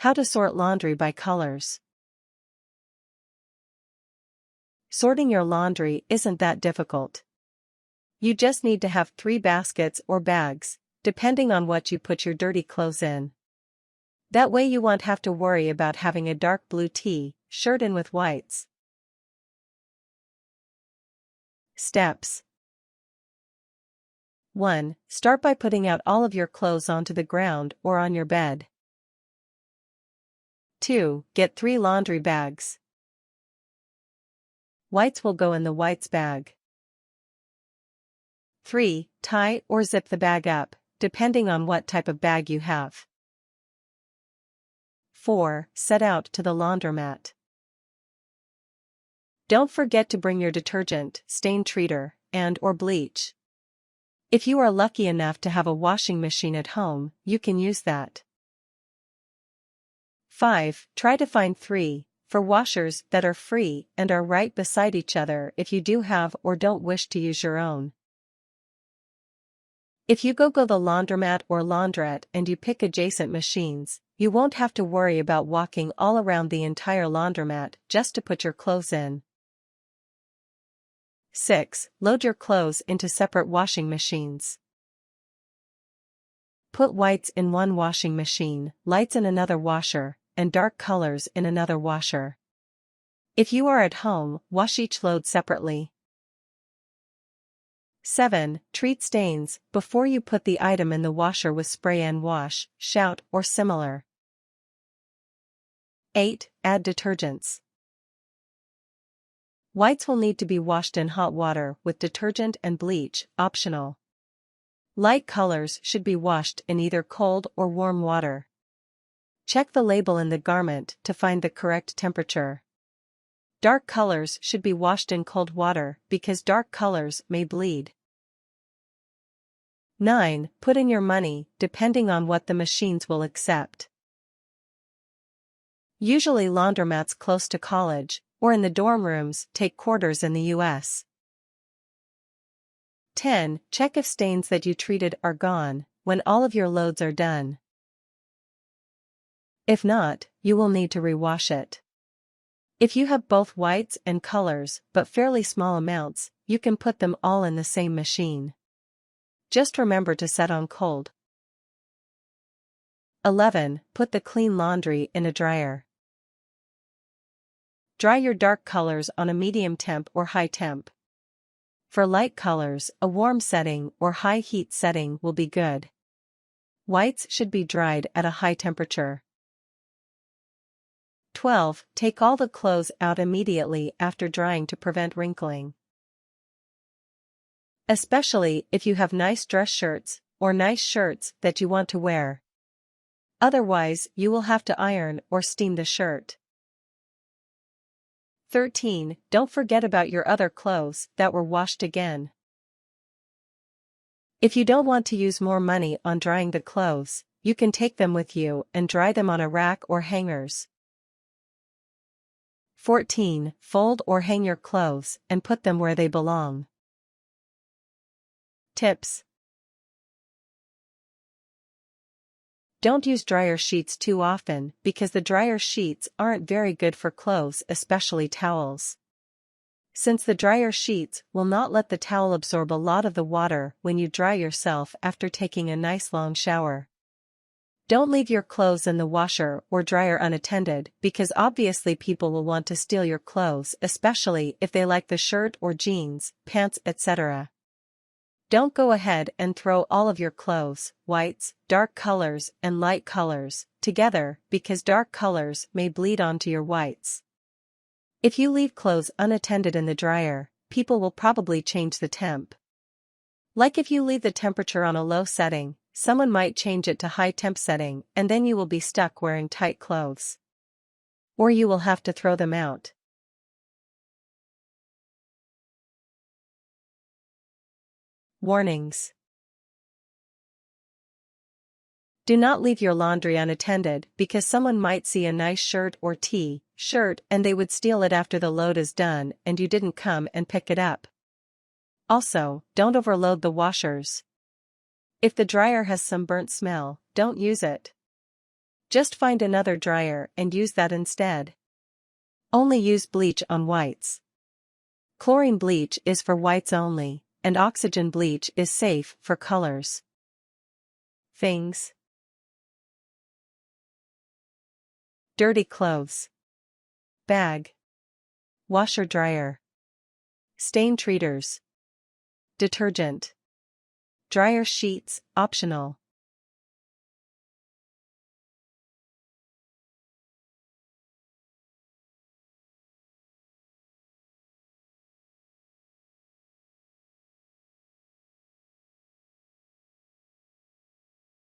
How to sort laundry by colors. Sorting your laundry isn't that difficult. You just need to have 3 baskets or bags, depending on what you put your dirty clothes in. That way you won't have to worry about having a dark blue shirt in with whites. Steps. 1. Start by putting out all of your clothes onto the ground or on your bed. 2. Get 3 laundry bags. Whites will go in the whites bag. 3. Tie or zip the bag up, depending on what type of bag you have. 4. Set out to the laundromat. Don't forget to bring your detergent, stain treater, and/or bleach. If you are lucky enough to have a washing machine at home, you can use that. 5. Try to find 3, 4 washers that are free and are right beside each other if you do have or don't wish to use your own. If you go the laundromat or laundrette and you pick adjacent machines, you won't have to worry about walking all around the entire laundromat just to put your clothes in. 6. Load your clothes into separate washing machines. Put whites in one washing machine, lights in another washer, and dark colors in another washer. If you are at home, wash each load separately. 7. Treat stains before you put the item in the washer with spray and wash, shout, or similar. 8. Add detergents. Whites will need to be washed in hot water with detergent and bleach, optional. Light colors should be washed in either cold or warm water. Check the label in the garment to find the correct temperature. Dark colors should be washed in cold water because dark colors may bleed. 9. Put in your money, depending on what the machines will accept. Usually laundromats close to college, or in the dorm rooms, take quarters in the US. 10. Check if stains that you treated are gone when all of your loads are done. If not, you will need to rewash it. If you have both whites and colors but fairly small amounts, you can put them all in the same machine. Just remember to set on cold. 11. Put the clean laundry in a dryer. Dry your dark colors on a medium temp or high temp. For light colors, a warm setting or high heat setting will be good. Whites should be dried at a high temperature. 12. Take all the clothes out immediately after drying to prevent wrinkling. Especially if you have nice dress shirts or nice shirts that you want to wear. Otherwise, you will have to iron or steam the shirt. 13. Don't forget about your other clothes that were washed again. If you don't want to use more money on drying the clothes, you can take them with you and dry them on a rack or hangers. 14. Fold or hang your clothes and put them where they belong. Tips. Don't use dryer sheets too often because the dryer sheets aren't very good for clothes, especially towels. Since the dryer sheets will not let the towel absorb a lot of the water when you dry yourself after taking a nice long shower. Don't leave your clothes in the washer or dryer unattended because obviously people will want to steal your clothes, especially if they like the shirt or jeans, pants, etc. Don't go ahead and throw all of your clothes, whites, dark colors, and light colors, together because dark colors may bleed onto your whites. If you leave clothes unattended in the dryer, people will probably change the temp. Like if you leave the temperature on a low setting, someone might change it to high temp setting and then you will be stuck wearing tight clothes. Or you will have to throw them out. Warnings. Do not leave your laundry unattended because someone might see a nice shirt or shirt and they would steal it after the load is done and you didn't come and pick it up. Also, don't overload the washers. If the dryer has some burnt smell, don't use it. Just find another dryer and use that instead. Only use bleach on whites. Chlorine bleach is for whites only, and oxygen bleach is safe for colors. Things: dirty clothes, bag, washer dryer, stain treaters, detergent, dryer sheets, optional.